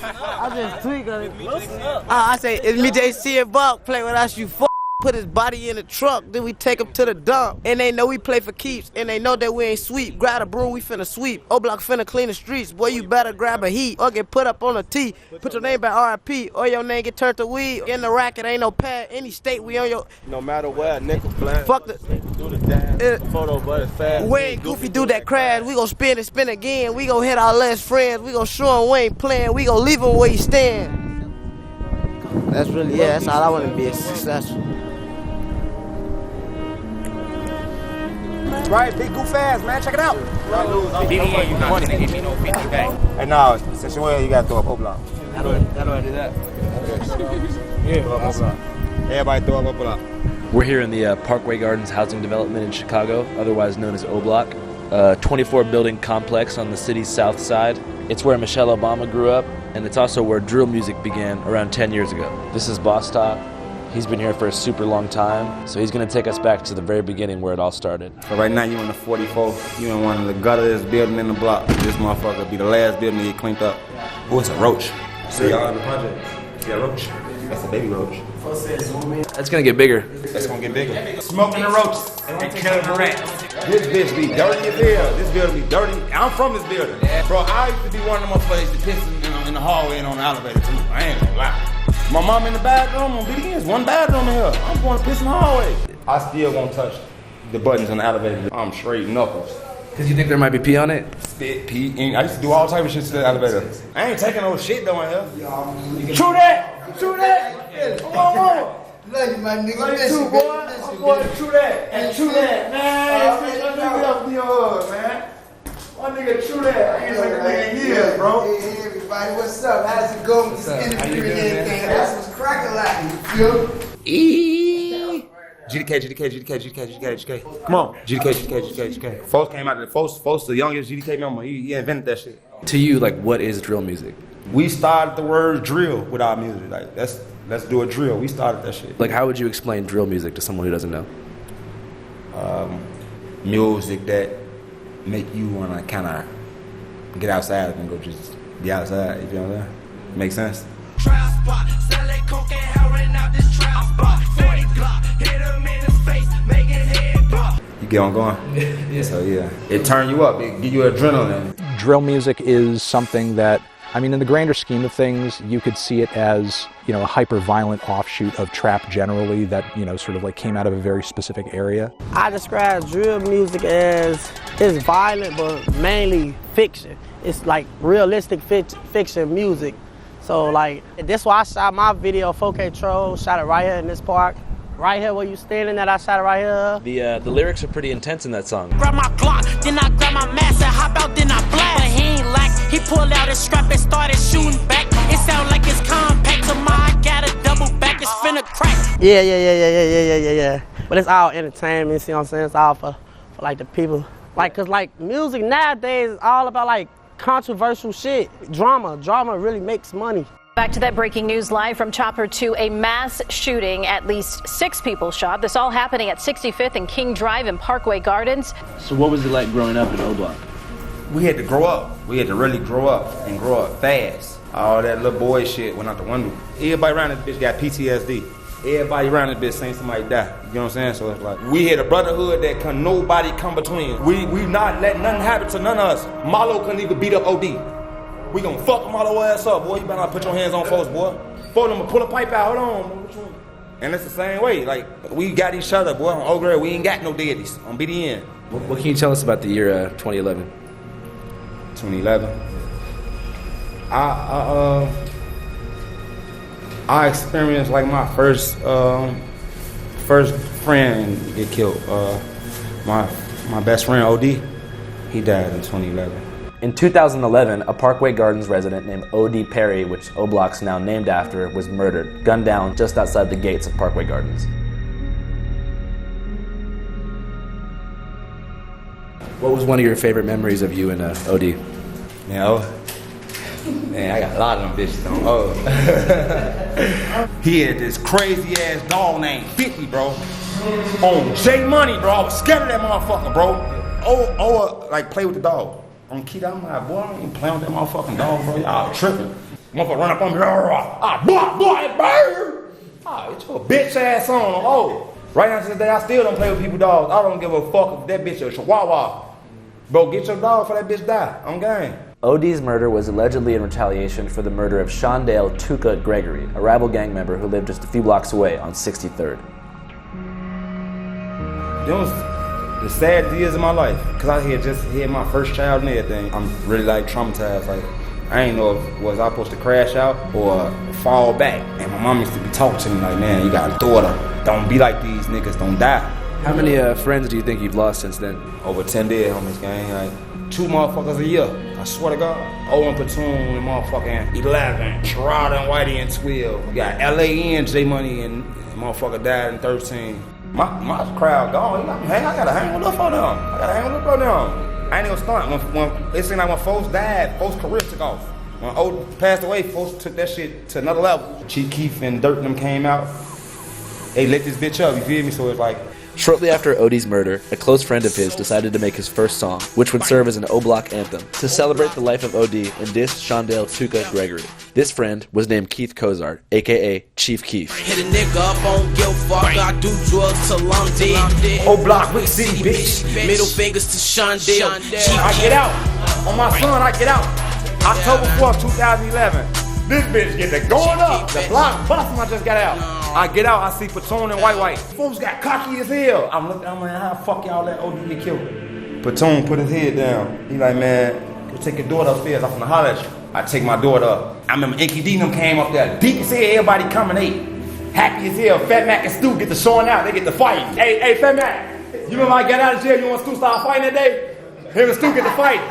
I just tweak on it. I say, it's me, JC and Buck, play with us, you put his body in the truck, then we take him to the dump. And they know we play for keeps, and they know that we ain't sweep. Grab a broom, we finna sweep. O'Blok finna clean the streets. Boy, you better grab a heat or get put up on a T. Put your name back RIP, or your name get turned to weed. In the racket, ain't no pad. Any state, we on your... No matter where, nickel flat. Fuck the... Do the dance, photo, but it's fast. We ain't goofy, do that crash. We gon' spin and spin again. We gon' hit our last friends. We gon' show him we ain't playing. We gon' leave him where he stand. That's really, yeah, that's all I wanna be, successful. Right, big goof ass, man. Check it out. BDA, you're not gonna give me no 50 back. Hey, no, since you're here, you gotta throw up O'Blok. How do I do that? Yeah, throw up O'Blok. Everybody throw up O'Blok. We're here in the Parkway Gardens housing development in Chicago, otherwise known as O'Blok, a 24-building complex on the city's south side. It's where Michelle Obama grew up, and it's also where drill music began around 10 years ago. This is Boss Talk. He's been here for a super long time, so he's gonna take us back to the very beginning where it all started. So right now you in the 44, you in one of the gutterest building in the block. This motherfucker be the last building to get cleaned up. Oh, it's a roach. See y'all in the project. See a roach? That's a baby roach. That's gonna get bigger. That's gonna get bigger. Smoking the roaches and killing the rats. This bitch be dirty as hell. This building be dirty. I'm from this building. Bro, I used to be one of them motherfuckers that piss in the hallway and on the elevator too. I ain't gonna lie. My mom in the bathroom on BDN's one bathroom in here. I'm going to piss in the hallway. I still won't touch the buttons on the elevator. I'm straight knuckles. Cause you think there might be pee on it? Spit, pee. I used to do all type of shit to the elevator. I ain't taking no shit though in here. True that! True that! Come on. Love you, my nigga. Love you too, boy. I'm going to true that. And true that, man. Let me up to your hood, man. One nigga true that. I ain't like a nigga in years, bro. Hey, everybody, what's up? How's it going with this interview and everything? That's what's cracking like, you feel? GDK. Come on. GDK. Folks came out of the Folks, the youngest GDK member. He invented that shit. To you, like, what is drill music? We started the word drill with our music. Like, let's do a drill. We started that shit. Like, how would you explain drill music to someone who doesn't know? Music that make you wanna kind of get outside and go just be outside. You feel what I'm saying? Make sense? Trap spot, selling coke and heroin out this trap spot. 40 Glock, hit him in his face, make his head pop. You get on going? Yeah. So yeah, it turn you up. It give you adrenaline. Drill music is something that, I mean, in the grander scheme of things, you could see it as, you know, a hyper-violent offshoot of trap generally that, you know, sort of like came out of a very specific area. I describe drill music as it's violent, but mainly fiction. It's like realistic fiction music. So like, that's why I shot my video 4K Troll, shot it right here in this park. Right here where you standing at, I shot it right here. The lyrics are pretty intense in that song. Grab my Glock, then I grab my mask and hop out, then I blast. But he ain't like, he pulled out his strap and started shooting back. It sound like it's compact, so I got a double back, it's finna crack. Yeah. But it's all entertainment, see what I'm saying? It's all for like the people. Like, cause like music nowadays is all about like controversial shit. Drama really makes money. Back to that breaking news live from Chopper 2, a mass shooting. At least 6 people shot. This all happening at 65th and King Drive in Parkway Gardens. So what was it like growing up in O'Blok? We had to grow up. We had to really grow up and grow up fast. All that little boy shit went out the window. Everybody around this bitch got PTSD. Everybody around this bitch saying somebody die. You know what I'm saying? So it's like, we had a brotherhood that can nobody come between. We not let nothing happen to none of us. Marlo couldn't even beat up OD. We gonna fuck Marlo ass up, boy. You better not put your hands on folks, boy. Folks, I'ma pull a pipe out, hold on. And it's the same way. Like, we got each other, boy. On Old Grade, we ain't got no daddies on BDN. What can you tell us about the year 2011? 2011. I experienced like my first friend get killed. My best friend OD, he died in 2011. In 2011, a Parkway Gardens resident named O.D. Perry, which O'Blok's now named after, was murdered, gunned down just outside the gates of Parkway Gardens. What was one of your favorite memories of you and O.D.? Man, I got a lot of them bitches on He had this crazy ass dog named 50, bro. On J Money, bro. I was scared of that motherfucker, bro. Like play with the dog. On Keita, I'm like, boy, I ain't playing with that motherfucking dog, bro. Y'all tripping. Motherfucker run up on me, boy, bird. It's your bitch ass on. Oh, right now to this day, I still don't play with people's dogs. I don't give a fuck if that bitch is a chihuahua. Bro, get your dog before that bitch die. I'm game. OD's murder was allegedly in retaliation for the murder of Shondale Tuka Gregory, a rival gang member who lived just a few blocks away on 63rd. Those the sad years of my life, cause I just had my first child and everything. I'm really like traumatized. Like I ain't know if was I supposed to crash out or fall back. And my mom used to be talking to me like, man, you got a daughter. Don't be like these niggas. Don't die. How many friends do you think you've lost since then? Over 10 dead on this gang. Like 2 motherfuckers a year. I swear to God. Owen Platoon and motherfucking 11. Sherrod and Whitey and 12. We got L.A. and J Money and motherfucker died in 13. My crowd gone. I gotta hang with up on them. I ain't gonna stunt. When it seemed like when folks died, folks' careers took off. When O passed away, folks took that shit to another level. Chief Keef and Dirt and them came out. They lit this bitch up, you feel me? So it's like... Shortly after OD's murder, a close friend of his decided to make his first song, which would serve as an O'Blok anthem, to celebrate the life of OD and diss Shondale Tuka Gregory. This friend was named Keith Cozart, a.k.a. Chief Keef. Hit a nigga up on Gil Fuck, I do drugs till I'm dead. O'Blok, Wick City, bitch. Middle fingers to Shondale. I get out. On my son, I get out. October 4th, 2011. This bitch get the going up. The block bustin', I just got out. I get out, I see Platoon and White. Folks got cocky as hell. I'm looking, I'm like, how the fuck y'all let OD get killed? Platoon put his head down. He like, man, go take your daughter upstairs. I'm finna holler at you. I take my daughter up. I remember Inky D them came up there. Deep as hell, everybody coming ate. Happy as hell. Fat Mac and Stu get the showing out. They get the fight. Hey, Fat Mac. You remember I got out of jail, you want Stu start fighting that day? Him and Stu get the fight.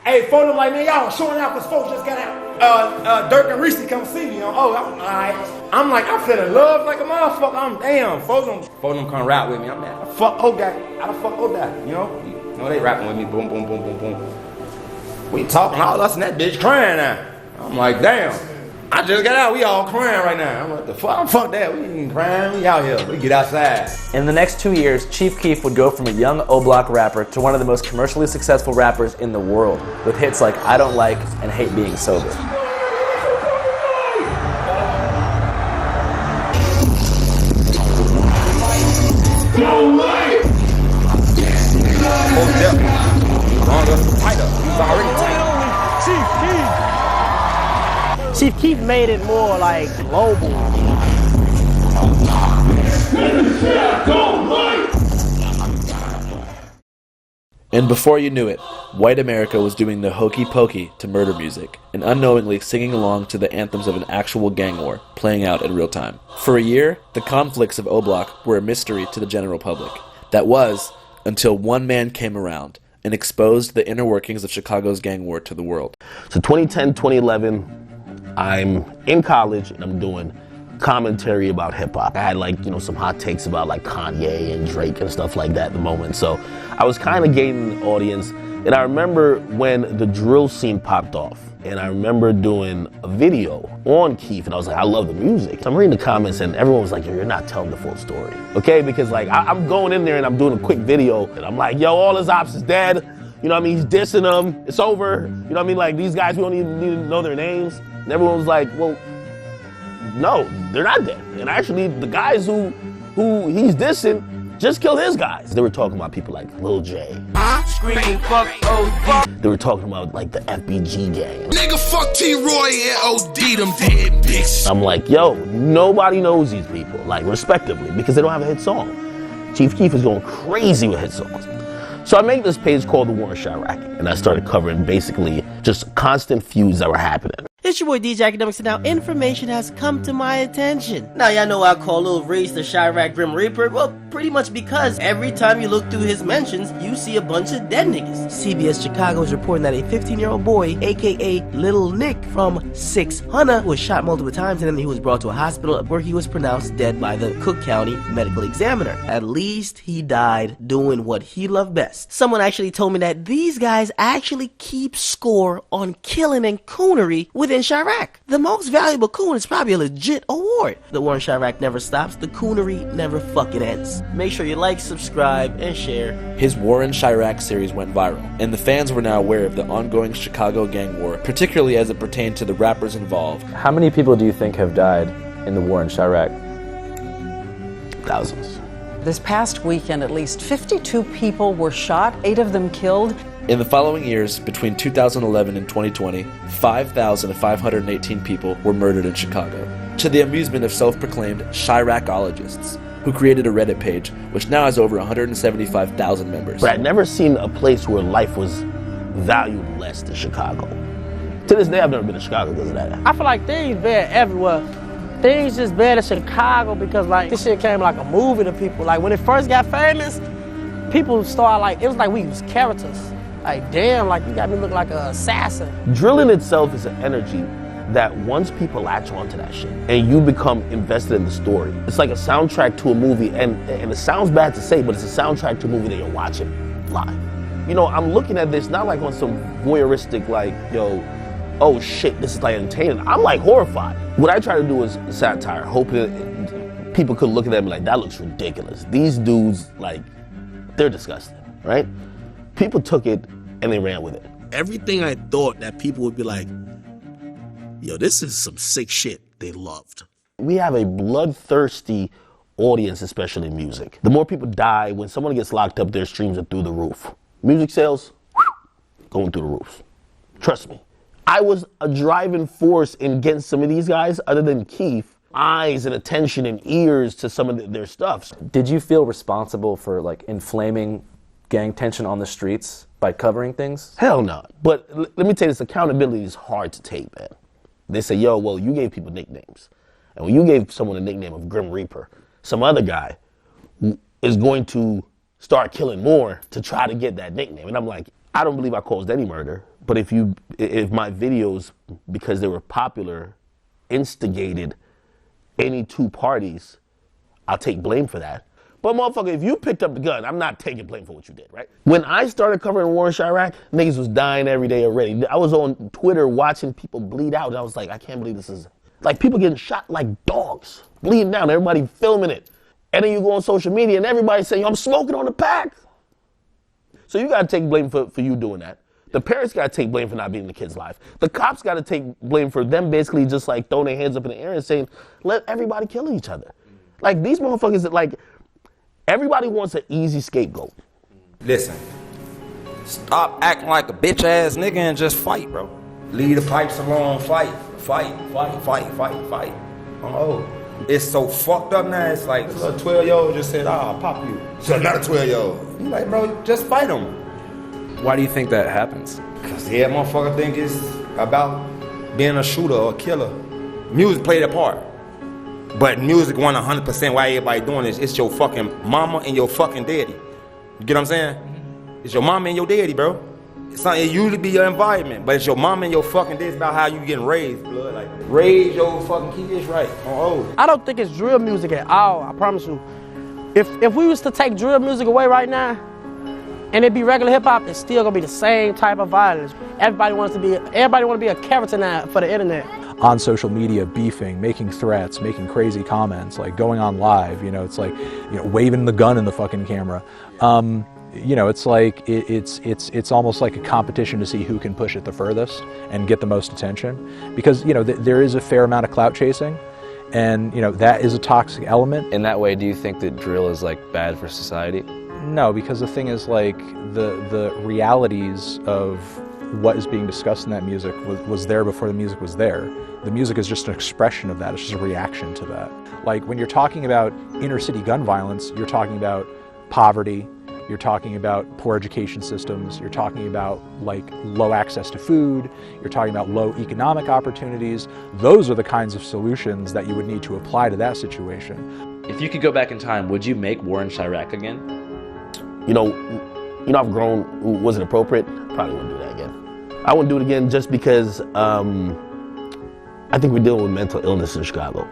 Hey, phone them like, man, y'all showing out because folks just got out. Dirk and Reese come see me. Alright. I'm like, I'm feeling love like a motherfucker. I'm damn. Folks them come rap with me. I'm like, fuck Oda. How the fuck Oda? You know, they rapping with me. Boom, boom, boom, boom, boom. We talking all us and that bitch crying now. I'm like, damn. I just got out. We all crying right now. I'm like, the fuck? Fuck that. We ain't crying. We out here. We get outside. In the next 2 years, Chief Keef would go from a young O'Blok rapper to one of the most commercially successful rappers in the world, with hits like I Don't Like and Hate Being Sober. Chief Keef made it more like global. And before you knew it, white America was doing the hokey pokey to murder music, and unknowingly singing along to the anthems of an actual gang war playing out in real time. For a year, the conflicts of O'Blok were a mystery to the general public. That was, until one man came around and exposed the inner workings of Chicago's gang war to the world. So 2010, 2011, I'm in college and I'm doing commentary about hip hop. I had some hot takes about like Kanye and Drake and stuff like that at the moment. So I was kind of gaining an audience. And I remember when the drill scene popped off, and I remember doing a video on Keef, and I was like, I love the music. So I'm reading the comments and everyone was like, yo, you're not telling the full story. Okay, because like I'm going in there and I'm doing a quick video and I'm like, yo, all his ops is dead. You know what I mean? He's dissing them. It's over. You know what I mean? Like these guys, we don't even need to know their names. And everyone was like, well, no, they're not dead. And actually, the guys who he's dissing just killed his guys. They were talking about people like Lil J. Screaming fuck OD. They were talking about like the FBG gang. Nigga fuck T-Roy and OD, them dead bitch. I'm like, yo, nobody knows these people, like respectively, because they don't have a hit song. Chief Keef is going crazy with hit songs. So I made this page called The War in Chirac, and I started covering basically just constant feuds that were happening. It's your boy DJ Akademiks, and now information has come to my attention. Now y'all know I call Lil Reese the Chirac Grim Reaper. Well, pretty much because every time you look through his mentions, you see a bunch of dead niggas. CBS Chicago is reporting that a 15-year-old boy, aka Little Nick from 600, was shot multiple times, and then he was brought to a hospital where he was pronounced dead by the Cook County medical examiner. At least he died doing what he loved best. Someone actually told me that these guys actually keep score on killing and coonery within in Chirac. The most valuable coon is probably a legit award. The war in Chirac never stops. The coonery never fucking ends. Make sure you like, subscribe, and share. His War in Chirac series went viral, and the fans were now aware of the ongoing Chicago gang war, particularly as it pertained to the rappers involved. How many people do you think have died in the war in Chirac? Thousands. This past weekend, at least 52 people were shot, 8 of them killed. In the following years, between 2011 and 2020, 5,518 people were murdered in Chicago, to the amusement of self-proclaimed Chiracologists, who created a Reddit page, which now has over 175,000 members. But I'd never seen a place where life was valued less than Chicago. To this day, I've never been to Chicago because of that. I feel like things bad everywhere. Things just bad in Chicago because, like, this shit came like a movie to people. Like, when it first got famous, people started, like, it was like we was characters. Like, damn, like, you got me look like an assassin. Drilling itself is an energy that once people latch onto that shit and you become invested in the story, it's like a soundtrack to a movie, and it sounds bad to say, but it's a soundtrack to a movie that you're watching live. You know, I'm looking at this not like on some voyeuristic, like, yo, oh shit, this is like entertaining. I'm like horrified. What I try to do is satire, hoping that people could look at them and be like, that looks ridiculous. These dudes, like, they're disgusting, right? People took it and they ran with it. Everything I thought that people would be like, yo, this is some sick shit, they loved. We have a bloodthirsty audience, especially in music. The more people die, when someone gets locked up, their streams are through the roof. Music sales, going through the roof. Trust me. I was a driving force in getting some of these guys, other than Keith, eyes and attention and ears to some of their stuff. Did you feel responsible for, like, inflaming gang tension on the streets by covering things? Hell no. But let me tell you this, accountability is hard to take, man. They say, yo, well, you gave people nicknames. And when you gave someone a nickname of Grim Reaper, some other guy is going to start killing more to try to get that nickname. And I'm like, I don't believe I caused any murder. But if my videos, because they were popular, instigated any two parties, I'll take blame for that. But motherfucker, if you picked up the gun, I'm not taking blame for what you did, right? When I started covering war in Chirac, niggas was dying every day already. I was on Twitter watching people bleed out, and I was like, I can't believe this is, like, people getting shot like dogs, bleeding down, everybody filming it. And then you go on social media and everybody saying, I'm smoking on the pack. So you gotta take blame for you doing that. The parents gotta take blame for not being in the kid's life. The cops gotta take blame for them basically just like throwing their hands up in the air and saying, let everybody kill each other. Like, these motherfuckers that, like, everybody wants an easy scapegoat. Listen, stop acting like a bitch ass nigga and just fight, bro. Leave the pipes alone, fight. Oh, it's so fucked up now. It's like a 12-year-old just said, I'll pop you. So another 12-year-old. You like, bro, just fight him. Why do you think that happens? Because yeah, motherfucker think it's about being a shooter or a killer. Music played a part. But music wasn't 100% why everybody doing this. It's your fucking mama and your fucking daddy. You get what I'm saying? It's your mama and your daddy, bro. It usually be your environment, but it's your mama and your fucking daddy. It's about how you getting raised, blood. Like, raise your fucking kids right. Oh. I don't think it's drill music at all, I promise you. If we was to take drill music away right now, and it be regular hip hop, it's still gonna be the same type of violence. Everybody wanna be a character now for the internet. On social media, beefing, making threats, making crazy comments, like going on live, you know, it's like, you know, waving the gun in the fucking camera. You know, it's like, it's almost like a competition to see who can push it the furthest and get the most attention. Because, you know, there is a fair amount of clout chasing, and, you know, that is a toxic element. In that way, do you think that drill is, like, bad for society? No, because the thing is, like, the realities of what is being discussed in that music was there before the music was there. The music is just an expression of that. It's just a reaction to that. Like, when you're talking about inner city gun violence, you're talking about poverty, you're talking about poor education systems, you're talking about, like, low access to food, you're talking about low economic opportunities. Those are the kinds of solutions that you would need to apply to that situation. If you could go back in time, would you make War in Chirac again? You know, I've grown. Was it appropriate? Probably wouldn't do that again. I wouldn't do it again just because I think we're dealing with mental illness in Chicago.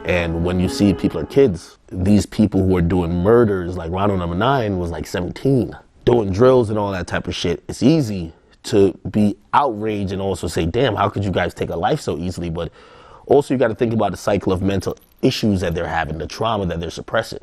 And when you see people are kids, these people who are doing murders, like Ronald No. 9 was like 17, doing drills and all that type of shit, it's easy to be outraged and also say, damn, how could you guys take a life so easily? But also you got to think about the cycle of mental issues that they're having, the trauma that they're suppressing.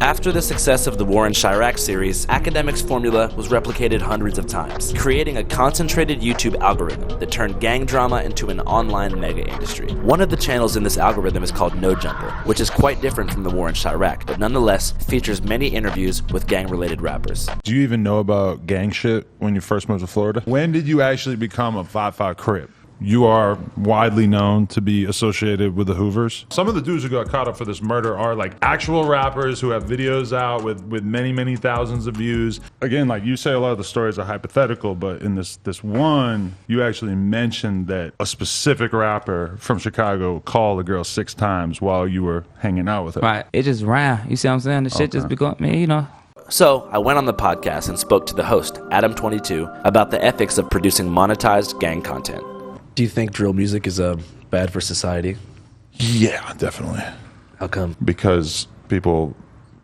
After the success of the War in Chirac series, Akademiks' formula was replicated hundreds of times, creating a concentrated YouTube algorithm that turned gang drama into an online mega industry. One of the channels in this algorithm is called No Jumper, which is quite different from the War in Chirac, but nonetheless features many interviews with gang-related rappers. Do you even know about gang shit when you first moved to Florida? When did you actually become a 5'5" Crip? You are widely known to be associated with the Hoovers. Some of the dudes who got caught up for this murder are like actual rappers who have videos out with many, many thousands of views. Again, like you say, a lot of the stories are hypothetical, but in this one, you actually mentioned that a specific rapper from Chicago called a girl 6 times while you were hanging out with her. Right, it just ran. You see what I'm saying? The shit just be going, man, you know. So, I went on the podcast and spoke to the host, Adam22, about the ethics of producing monetized gang content. Do you think drill music is bad for society? Yeah, definitely. How come? Because people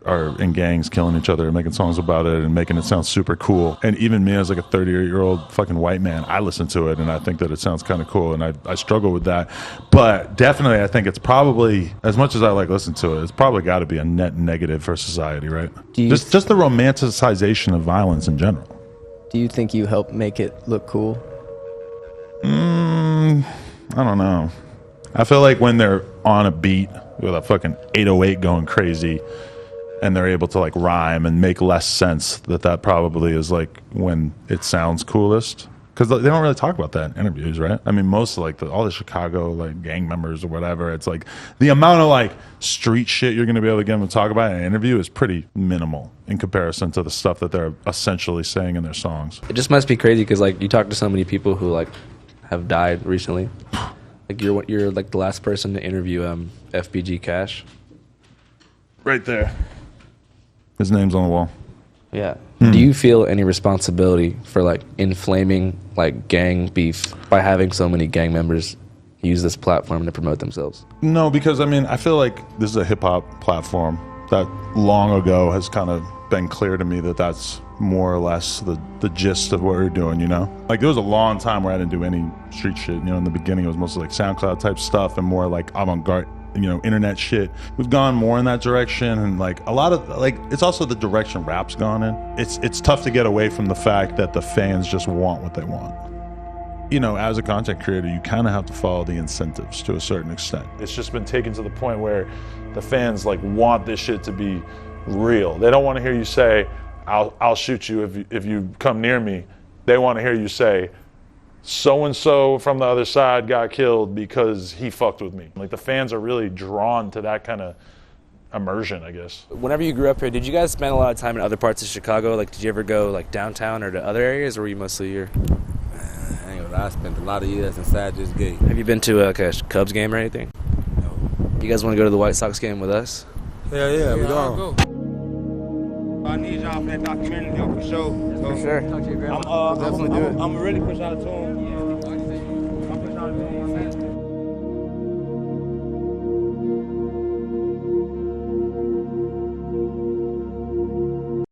are in gangs killing each other and making songs about it and making it sound super cool. And even me as like a 38-year-old fucking white man, I listen to it and I think that it sounds kind of cool, and I struggle with that. But definitely I think it's probably, as much as I like listen to it, it's probably got to be a net negative for society, right? Just the romanticization of violence in general. Do you think you help make it look cool? I don't know. I feel like when they're on a beat with a fucking 808 going crazy and they're able to like rhyme and make less sense, that probably is like when it sounds coolest. Because they don't really talk about that in interviews, right? I mean, most of like all the Chicago like gang members or whatever, it's like the amount of like street shit you're going to be able to get them to talk about in an interview is pretty minimal in comparison to the stuff that they're essentially saying in their songs. It just must be crazy because like you talk to so many people who like have died recently. Like you're like the last person to interview FBG Cash. Right there. His name's on the wall. Yeah. Do you feel any responsibility for like inflaming like gang beef by having so many gang members use this platform to promote themselves? No, because I mean, I feel like this is a hip hop platform that long ago has kind of been clear to me that that's more or less the gist of what we're doing, you know? Like there was a long time where I didn't do any street shit, you know. In the beginning it was mostly like SoundCloud type stuff and more like avant-garde, you know, internet shit. We've gone more in that direction, and like a lot of like it's also the direction rap's gone in. It's tough to get away from the fact that the fans just want what they want. You know, as a content creator, you kind of have to follow the incentives to a certain extent. It's just been taken to the point where the fans like want this shit to be real. They don't want to hear you say, I'll shoot you if you come near me. They want to hear you say, so-and-so from the other side got killed because he fucked with me. Like the fans are really drawn to that kind of immersion, I guess. Whenever you grew up here, did you guys spend a lot of time in other parts of Chicago? Like, did you ever go like downtown or to other areas, or were you mostly here? I spent a lot of years inside this gate. Have you been to a Cubs game or anything? No. You guys want to go to the White Sox game with us? Yeah, we're going. I need y'all for that documentary for sure. For sure. I'm definitely do it. I'm really push out a tune. I'm push out a tune.